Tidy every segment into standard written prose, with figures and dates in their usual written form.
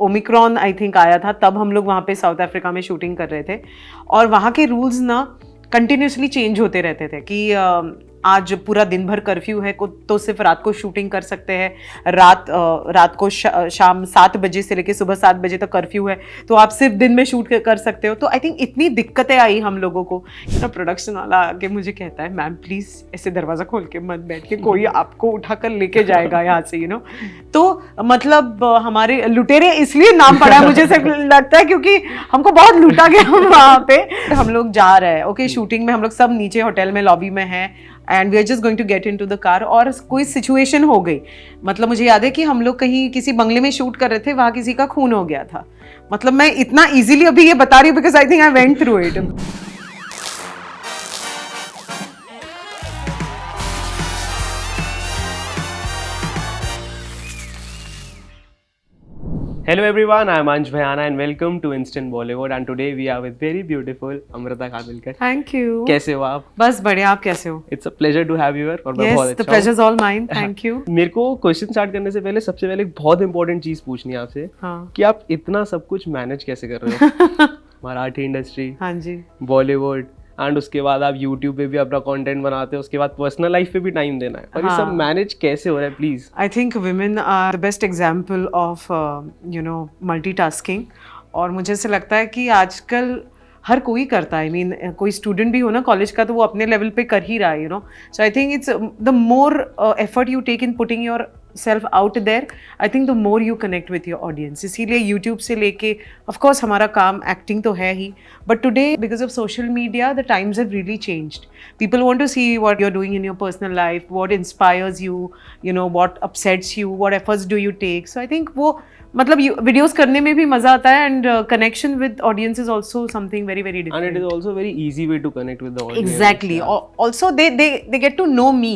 Omicron I think आया था, तब हम लोग वहाँ पे साउथ अफ्रीका में शूटिंग कर रहे थे और वहाँ के रूल्स ना कंटिन्यूसली चेंज होते रहते थे कि आज पूरा दिन भर कर्फ्यू है तो सिर्फ रात को शूटिंग कर सकते हैं, रात को शाम 7 बजे से लेकर सुबह 7 बजे तक कर्फ्यू है तो आप सिर्फ दिन में शूट कर सकते हो। तो आई थिंक इतनी दिक्कतें आई हम लोगों को। प्रोडक्शन वाला आके मुझे कहता है, मैम प्लीज़ ऐसे दरवाज़ा खोल के मत बैठ के, कोई आपको उठा कर लेके जाएगा यहाँ से तो मतलब हमारे लुटेरे इसलिए नाम पड़ा है मुझे सिर्फ लगता है क्योंकि हमको बहुत लूटा गया वहाँ पे। हम लोग जा रहे हैं ओके शूटिंग में, हम लोग सब नीचे होटल में लॉबी में हैं and we are just going to get into the car और कोई सिचुएशन हो गई। मतलब मुझे याद है कि हम लोग कहीं किसी बंगले में शूट कर रहे थे, वहाँ किसी का खून हो गया था। मतलब मैं इतना इजीली अभी ये बता रही हूँ because I think I went through it. Hello everyone, I am Ansh Bhayana and welcome to Instant Bollywood and today we are with very beautiful Amrita Khabilkar. Thank you. कैसे हो आप? बस बढ़िया, आप कैसे हो? It's a pleasure to have you here और मैं बहुत अच्छा हूँ। Yes, the pleasure is all mine. Thank you. मेरे को क्वेश्चन स्टार्ट करने से पहले सबसे पहले एक बहुत इंपॉर्टेंट चीज पूछनी है आपसे कि आप इतना सब कुछ मैनेज कैसे कर रहे हो? मराठी इंडस्ट्री, हाँ जी, बॉलीवुड एंड उसके बाद आप यूट्यूब पे भी अपना कंटेंट बनाते हो, उसके बाद पर्सनल लाइफ पे भी टाइम देना है और ये सब मैनेज कैसे हो रहा है please? I think women are the best example of multitasking और मुझे ऐसे लगता है कि आजकल हर कोई करता है। आई मीन कोई स्टूडेंट भी हो ना कॉलेज का तो वो अपने लेवल पे कर ही रहा है so I think it's the more effort you take in putting yourself out there, I think the more you connect with your audience. इसीलिए यूट्यूब से लेके ऑफकोर्स हमारा काम एक्टिंग तो है ही, but today because of social media the times have really changed. People want to see what you are doing in your personal life, what inspires you, what upsets you, what efforts do you take. So I think वो मतलब videos करने में भी मजा आता है and connection with audience is also something very very different and it is also very easy way to connect with the audience. Exactly, also they get to know me,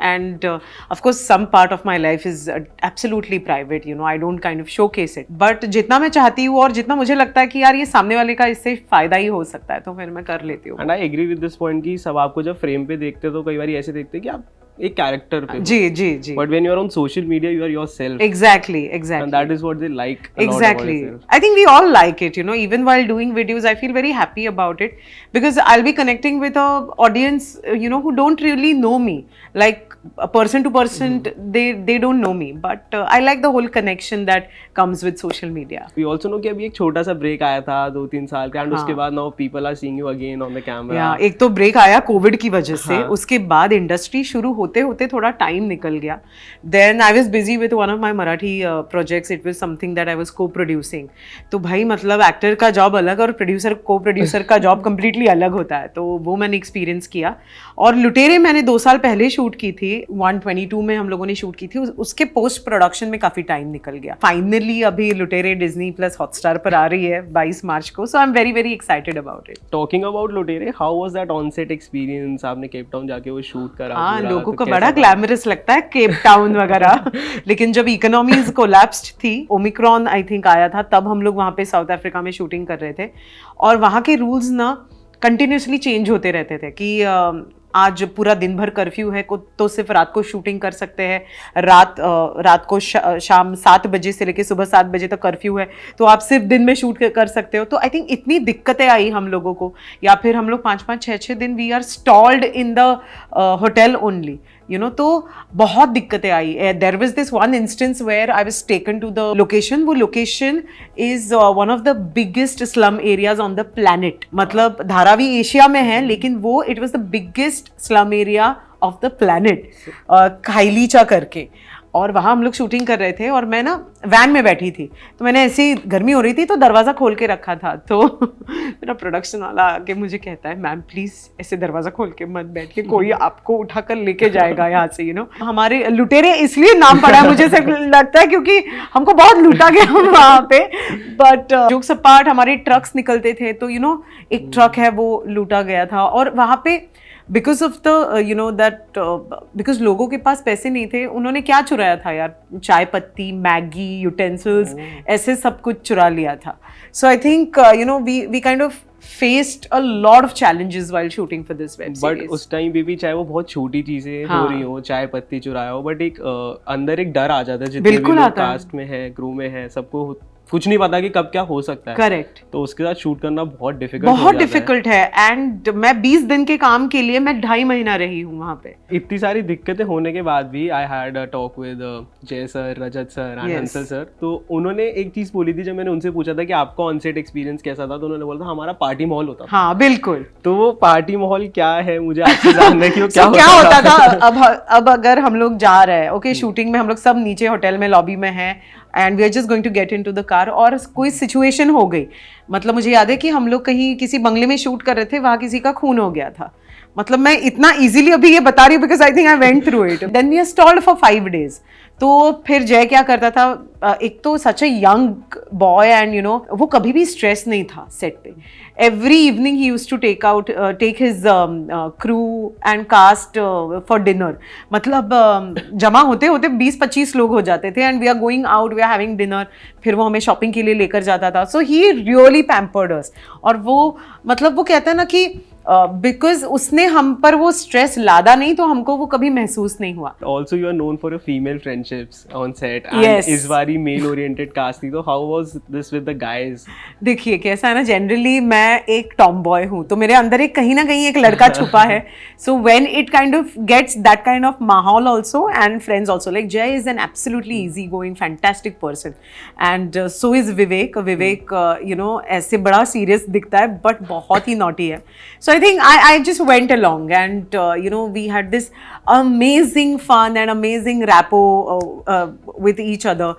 and of course some part of my life is absolutely private, I don't kind of showcase it, but जितना मैं चाहती हूँ और जितना मुझे लगता है कि यार ये सामने वाले का इससे फायदा ही हो सकता है तो फिर मैं कर लेती हूँ। And I agree with this point कि सब आपको जब फ्रेम पे देखते तो कई बार ऐसे देखते कि आप एक कैरेक्टर पे, जी, but when you are on social media you are yourself. Exactly and that is what they like a exactly lot about yourself. I think we all like it, even while doing videos I feel very happy about it because I'll be connecting with a audience who don't really know me, like a person to person, they don't know me, but I like the whole connection that comes with social media. We also know कि अभी एक छोटा सा break आया था 2-3 साल का, and उसके बाद now people are seeing you again on the camera. एक तो ब्रेक आया कोविड की वजह से, उसके बाद इंडस्ट्री शुरू होते होते थोड़ा टाइम निकल गया। Then I was busy with one of my Marathi projects, it was something that I was co producing. तो भाई मतलब एक्टर का जॉब अलग और को प्रोड्यूसर का जॉब कम्प्लीटली अलग होता है, तो वो मैंने एक्सपीरियंस किया। और लुटेरे मैंने 2 साल पहले शूट की थी, 122 में हम लोगों ने शूट की थी, उसके पोस्ट प्रोडक्शन में काफी टाइम निकल गया। फाइनली अभी लुटेरे डिज्नी प्लस हॉटस्टार पर आ रही है 22 मार्च को, so I am very very excited about it. Talking about Lootere, how was that on set experience? आपने केप टाउन जाके वो शूट करा? हाँ, लोगों को बड़ा ग्लैमरस लगता है केप टाउन वगैरह लेकिन जब इकोनॉमीज कोलैप्स्ड थी, ओमिक्रॉन आई थिंक आया था, तब हम लोग वहाँ पे साउथ अफ्रीका में शूटिंग कर रहे थे और वहाँ के रूल्स ना कंटिन्यूसली चेंज होते रहते थे कि आज पूरा दिन भर कर्फ्यू है तो सिर्फ रात को शूटिंग कर सकते हैं, रात को शाम 7 बजे से लेकर सुबह 7 बजे तक कर्फ्यू है तो आप सिर्फ दिन में शूट कर सकते हो। तो आई थिंक इतनी दिक्कतें आई हम लोगों को, या फिर हम लोग 5-5, 6-6 दिन we are stalled in the hotel only, तो बहुत दिक्कतें आई। There was this one instance where I was taken to the location. वो location is one of the biggest slum areas on the planet. मतलब धारावी एशिया में है लेकिन वो it was the biggest slum area of the planet, Khayelitsha करके। और वहाँ हम लोग शूटिंग कर रहे थे और मैं ना वैन में बैठी थी, तो मैंने ऐसी गर्मी हो रही थी तो दरवाज़ा खोल के रखा था, तो मेरा प्रोडक्शन वाला आके मुझे कहता है, मैम प्लीज़ ऐसे दरवाज़ा खोल के मत बैठ के, कोई आपको उठा कर लेके जाएगा यहाँ से। हमारे लुटेरे इसलिए नाम पड़ा है मुझे सिर्फ लगता है क्योंकि हमको बहुत लूटा गया वहाँ पे। बट जोक्स अपार्ट, हमारे ट्रक्स निकलते थे तो एक ट्रक है वो लूटा गया था और वहाँ पे बिकॉज ऑफ द बिकॉज लोगों के पास पैसे नहीं थे, उन्होंने क्या चुराया था यार, चाय पत्ती, मैगी, यूटेंसिल्स, ऐसे सब कुछ चुरा लिया था। So I think we kind of faced a lot of challenges while shooting for this web series. But उस टाइम भी चाहे वो बहुत छोटी चीजें हो रही हो, चाय पत्ती चुराया हो, बट एक अंदर एक डर आ जाता है जितने भी लोग कास्ट में है, क्रू में है, सबको कुछ नहीं पता कि कब क्या हो सकता है। करेक्ट। तो उसके साथ शूट करना बहुत डिफिकल्ट है एंड मैं 20 दिन के काम के लिए मैं 2.5 महीना रही हूँ वहाँ पे। इतनी सारी दिक्कतें होने के बाद भी I had a talk with Jai sir, Rajat sir and Hansal sir. तो उन्होंने एक चीज बोली थी, जब मैंने उनसे पूछा था कि आपका ऑन सेट एक्सपीरियंस कैसा था, तो उन्होंने बोला था हमारा पार्टी माहौल होता था। हाँ बिल्कुल। तो वो पार्टी माहौल क्या है, मुझे आपसे जानना है कि वो क्या क्या होता था। अब अगर हम लोग जा रहे हैं ओके शूटिंग में, हम लोग सब नीचे होटल में लॉबी में हैं and we are just going to get into the car, और कोई सिचुएशन हो गई, मतलब मुझे याद है कि हम लोग कहीं किसी बंगले में शूट कर रहे थे, वहां किसी का खून हो गया था। मतलब मैं इतना इजीली अभी ये बता रही हूँ because I think I went through it. Then we are stalled for 5 days। तो फिर जय क्या करता था, एक तो सच a young boy and you know वो कभी भी स्ट्रेस नहीं था सेट पे। Every evening he used to take his crew and cast for dinner. मतलब जमा होते होते 20-25 लोग हो जाते थे and we are going out, we are having dinner, फिर वो हमें शॉपिंग के लिए लेकर जाता था। So he really pampered us. और वो मतलब वो कहता है ना कि बिकॉज उसने हम पर वो स्ट्रेस लादा नहीं, तो हमको वो कभी महसूस नहीं हुआ। Also you are known for female friendships on set and इस बारी मेल ओरिएंटेड कास्ट थी, तो how was this with the guys? देखिए कैसा है ना, जनरली मैं एक टॉम बॉय हूँ, तो मेरे अंदर एक कहीं ना कहीं एक लड़का छुपा है। So when it kind of gets that kind of माहौल also and friends also, like Jai is an absolutely easy going fantastic person and so is Vivek. Vivek you know ऐसे बड़ा सीरियस दिखता है बट बहुत ही नॉटी है। So I think I just went along and you know we had this amazing fun and amazing rapport with each other.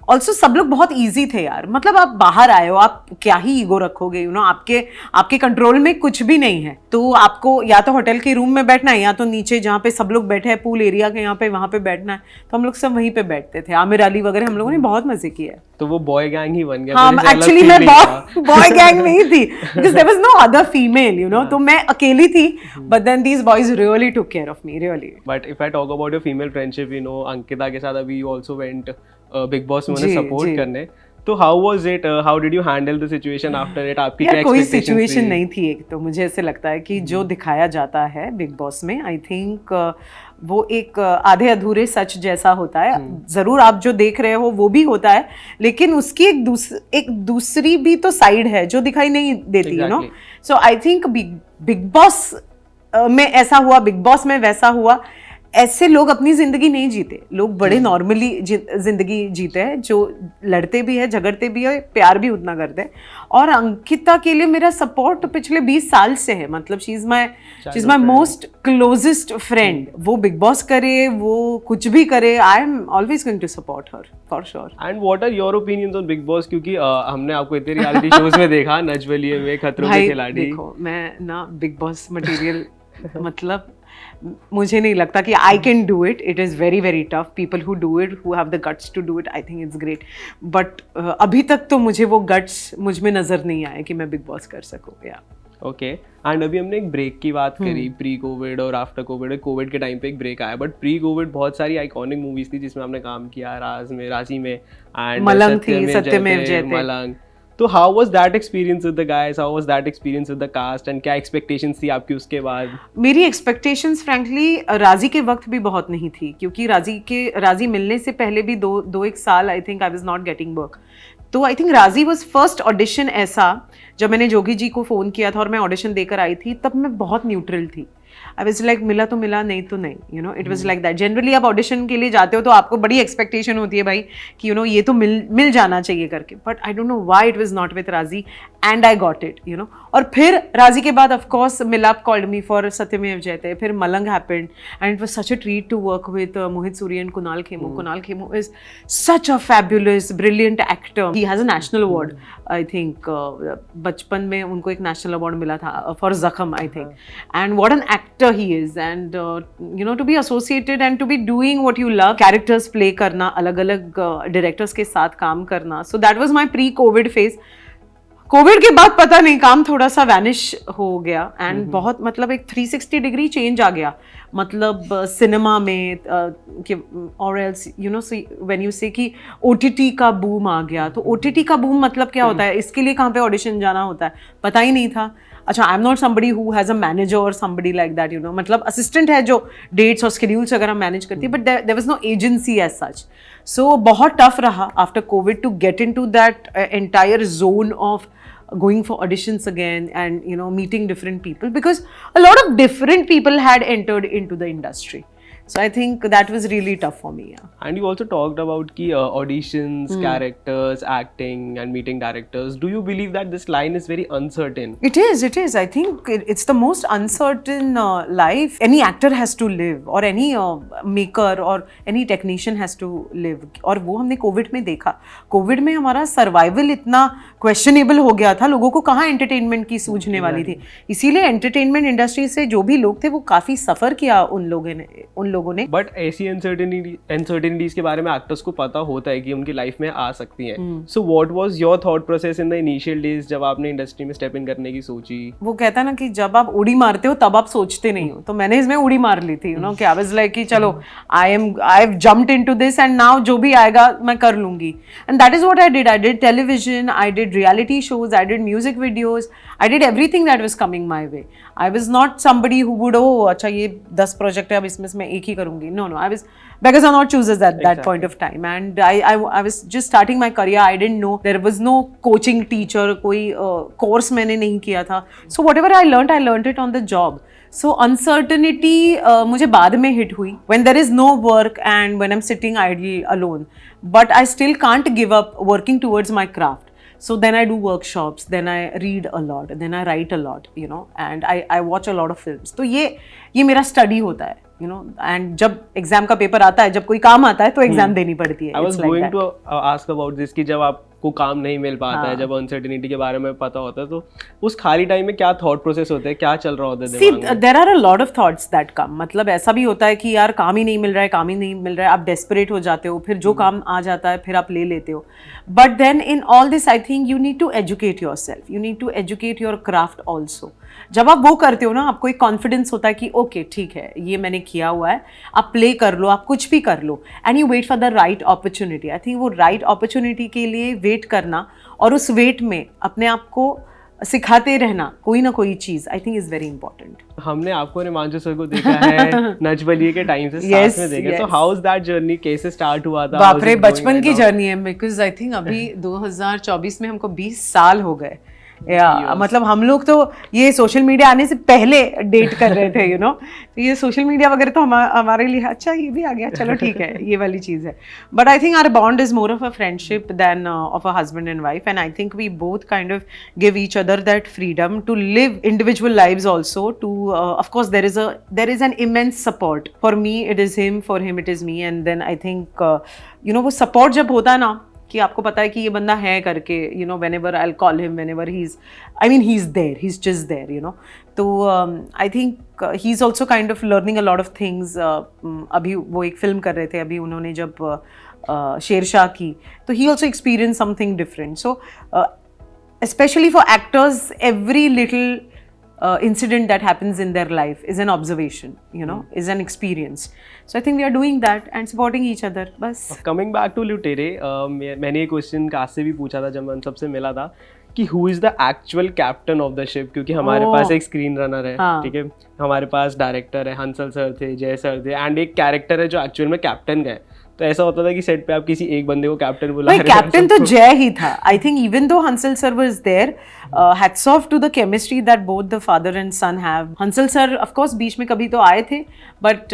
Also सब लोग बहुत ईजी थे यार, मतलब आप बाहर आए हो, आप क्या ही ईगो रखोगे, यू नो आपके कंट्रोल में कुछ भी नहीं है। तो आपको या तो होटल के रूम में बैठना है या तो नीचे जहाँ पे सब लोग बैठे हैं पूल एरिया के यहाँ पे, वहाँ पे बैठना है। तो हम लोग सब वहीं पे बैठते थे। आमिर अली वगैरह हम लोगों ने बहुत मजे किए। तो वो बॉय गैंग ही बन गया। हाँ एक्चुअली मैं बॉय गैंग नहीं थी because there was no other female you know, तो मैं अकेली थी but then these boys really took care of me really. But if I talk about your female friendship, you know Ankita के साथ अभी you also went Bigg Boss में उन्हें support करने, तो how was it, how did you handle the situation after it? आपकी क्या कोई सिचुएशन नहीं थी। एक तो मुझे ऐसे लगता है कि जो दिखाया जाता है बिग बॉस में, आई थिंक वो एक आधे अधूरे सच जैसा होता है। जरूर आप जो देख रहे हो वो भी होता है, लेकिन उसकी एक दूसरी भी तो साइड है जो दिखाई नहीं देती, you know. So I think big Boss में ऐसा हुआ, बिग बॉस में वैसा हुआ। ऐसे लोग अपनी जिंदगी नहीं जीते, लोग बड़े नॉर्मली जिंदगी जीते हैं, जो लड़ते भी है, झगड़ते भी है, प्यार भी उतना करते हैं। और अंकिता के लिए मेरा सपोर्ट पिछले 20 साल से है, मतलब she is my most closest friend. वो बिग बॉस करे, वो कुछ भी करे, I am always going to support her for sure. And what are your opinions on Bigg Boss? क्योंकि हमने आपको इतने रियलिटी शोज में देखा, नच बलिए में, खतरों के खिलाड़ी। देखो मैं ना बिग बॉस मटेरियल मतलब मुझे नहीं लगता कि I can do it. It is very very tough. People who do it, who have the guts to do it, I think it's great. But अभी तक तो मुझे वो गट्स मुझ में नज़र नहीं आए कि मैं बिग बॉस कर सकूँ। या ओके एंड अभी हमने एक ब्रेक की बात करी, प्री कोविड और आफ्टर कोविड। कोविड के टाइम पे एक ब्रेक आया, बट प्री कोविड बहुत सारी आइकॉनिक मूवीज थी जिसमें आपने काम किया, राजी में एंड मलंग थी, सत्यमेव जयते, मलंग। तो how was that experience with the guys, how was that experience with the cast and क्या एक्सपेक्टेशंस थी आपकी उसके बाद? मेरी एक्सपेक्टेशंस फ्रैंकली राजी के वक्त भी बहुत नहीं थी, क्योंकि राजी मिलने से पहले भी दो एक साल आई think I was not getting work. तो आई थिंक राजी वाज फर्स्ट ऑडिशन ऐसा, जब मैंने जोगी जी को फ़ोन किया था और मैं ऑडिशन देकर आई थी, तब मैं बहुत न्यूट्रल थी। आई वाज लाइक मिला तो मिला, नहीं तो नहीं, you know, it was like that. Generally आप ऑडिशन के लिए जाते हो तो आपको बड़ी एक्सपेक्टेशन होती है भाई कि यू नो ये तो मिल जाना चाहिए करके, but I don't know why it was not with Raazi and I got it, you know. और फिर राजी के बाद of course Milap called me for Satyameva Jayate, फिर Malang happened and it was such a treat to work with Mohit Suri and Kunal Kemmu. Kunal Kemmu is such a fabulous brilliant actor. He has a national award, I think बचपन में उनको एक national award मिला था for Zakhm, I think. And what an actor he is, and you know to be associated and to be doing what you love, characters play करना, अलग अलग directors के साथ काम करना। So that was my pre covid phase. Covid के बाद पता नहीं काम थोड़ा सा वैनिश हो गया एंड बहुत मतलब एक 360 डिग्री चेंज आ गया। मतलब सिनेमा में और else you know when you से कि OTT का बूम आ गया, तो OTT का बूम मतलब क्या होता है, इसके लिए कहाँ पे ऑडिशन जाना होता है, पता ही नहीं था. अच्छा, I am not somebody who has a manager और somebody like that, you know, मतलब असिस्टेंट है जो डेट्स और शेड्यूल्स वगैरह मैनेज करती है, but there was no agency as such. So बहुत टफ रहा after COVID to get into that entire zone of going for auditions again and, you know, meeting different people, because a lot of different people had entered into the industry. So I think that was really tough for me. Yeah. And you also talked about ki auditions, characters, acting, and meeting directors. Do you believe that this line is very uncertain? It is. I think it's the most uncertain life any actor has to live, or any maker or any technician has to live. और वो हमने Covid में देखा. Covid में हमारा survival इतना questionable हो गया था, लोगों को कहाँ एंटरटेनमेंट की सूझने वाली थी. इसीलिए एंटरटेनमेंट इंडस्ट्री से जो भी लोग थे वो काफ़ी सफ़र किया उन लोगों ने. बट ऐसी अनसर्टेनिटीज के बारे में एक्टर्स को पता होता है कि उनकी लाइफ में आ सकती हैं. So what was your thought process in the initial days जब आपने इंडस्ट्री में स्टेप इन करने की सोची? वो कहता है ना कि जब आप उड़ी मारते हो तब आप सोचते नहीं हो, तो मैंने इसमें उड़ी मार ली थी, यू नो, कि आई वाज लाइक कि चलो I have jumped into this and now जो भी आएगा मैं कर लूंगी. And that is what I did television, I did reality shows, I did music videos, I did everything that was coming my way. I was not somebody who would अच्छा ये 10 project है अब इसमें मैं एक ही करूंगी. No, I was, because I'm not choosers at that point of time, and I was just starting my career. I didn't know, there was no coaching teacher, कोई course मैंने नहीं किया था. So whatever I learned it on the job. So uncertainty मुझे बाद में hit हुई when there is no work and when I'm sitting idly alone. But I still can't give up working towards my craft. So then I do workshops, then I read a lot, then I write a lot, you know, and I watch a lot of films. तो ये मेरा study होता है, you know, and जब exam का paper आता है, जब कोई काम आता है तो एग्जाम देनी पड़ती है. I was going to ask about this कि जब आपको काम नहीं मिल पाता है, जब अनसर्टेनिटी के बारे में पता होता है, तो उस खाली टाइम में क्या थॉट प्रोसेस होता है, क्या चल रहा होता है दिमाग में? There are a lot of thoughts that come. मतलब ऐसा भी होता है कि यार काम ही नहीं मिल रहा है, आप डेस्परेट हो जाते हो, फिर जो काम आ जाता है फिर आप ले लेते हो. But then in all this I think you need to educate yourself, you need to educate your craft also. जब आप वो करते हो ना, आपको एक कॉन्फिडेंस होता है कि ओके ठीक है, ये मैंने किया हुआ है, आप प्ले कर लो, आप कुछ भी कर लो, and you wait for the right opportunity. I think वो राइट अपॉर्चुनिटी के लिए वेट करना और उस वेट में अपने आप को सिखाते रहना कोई ना कोई चीज, I think is very important. हमने आपको और हिमांशु सर को देखा है नच बलिए के टाइम से साथ में देखा. So how is that journey, कैसे स्टार्ट हुआ था? बाप रे, बचपन की जर्नी है, बिकॉज आई थिंक अभी 2024 में हमको 20 साल हो गए. या मतलब हम लोग तो ये सोशल मीडिया आने से पहले डेट कर रहे थे, यू नो. तो ये सोशल मीडिया वगैरह तो हमारे लिए अच्छा ये भी आ गया, चलो ठीक है, ये वाली चीज़ है. But I think our bond is more of a friendship than of a husband and wife, and I think we both kind of give each other that freedom to live individual lives also. Too of course there is an immense support. For me it is him, for him it is me, and then I think you know वो support जब होता है ना कि आपको पता है कि ये बंदा है करके, you know, whenever I'll call him, whenever he's there, he's just there, you know. तो I think he's also kind of learning a lot of things. अभी वो एक फिल्म कर रहे थे, अभी उन्होंने जब शेरशाह की, तो he also experienced something different. So especially for actors, every little incident that happens in their life is an observation, you know, is an experience. So I think we are doing that and supporting each other. बस. Coming back to लुटेरे, मैंने ये question काश से भी पूछा था जब मैं सबसे मिला था कि who is the actual captain of the ship, क्योंकि हमारे पास एक स्क्रीन रनर है, ठीक है, हमारे पास डायरेक्टर है, हंसल सर थे, जय सर थे, एंड एक कैरेक्टर है जो एक्चुअल में कैप्टन है. तो ऐसा होता था कि सेट पे आप किसी एक बंदे को कैप्टन बुला रहे हैं. कैप्टन तो जय ही था. आई think even though Hansal sir was there, hats off to the chemistry that both the father and son have. Hansal sir of course बीच में कभी तो आए थे, but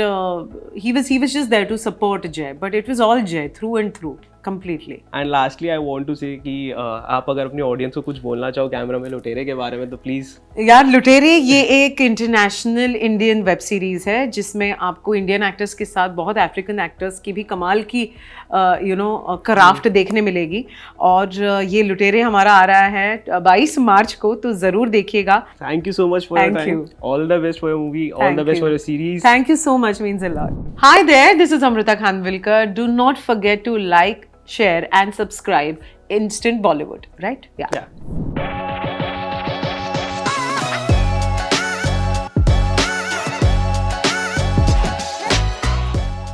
he was just there to support Jai, but it was all Jai through and through completely. And lastly I want to say कि आप अगर अपनी ऑडियंस को कुछ बोलना चाहो कैमरा में लुटेरे के बारे में तो प्लीज. यार लुटेरे ये एक इंटरनेशनल इंडियन वेब सीरीज है जिसमें आपको इंडियन एक्टर्स के साथ बहुत अफ्रीकन एक्टर्स की भी कमाल की यू नो क्राफ्ट देखने मिलेगी. और ये लुटेरे हमारा आ रहा है 22 मार्च को, तो जरूर देखिएगा. Thank you so much for your time. All the best for your movie, all the best for your series. Thank you so much, means a lot. Hi there, this is Amruta Khanvilkar. Do not forget to like, share and subscribe Instant Bollywood, right? Yeah.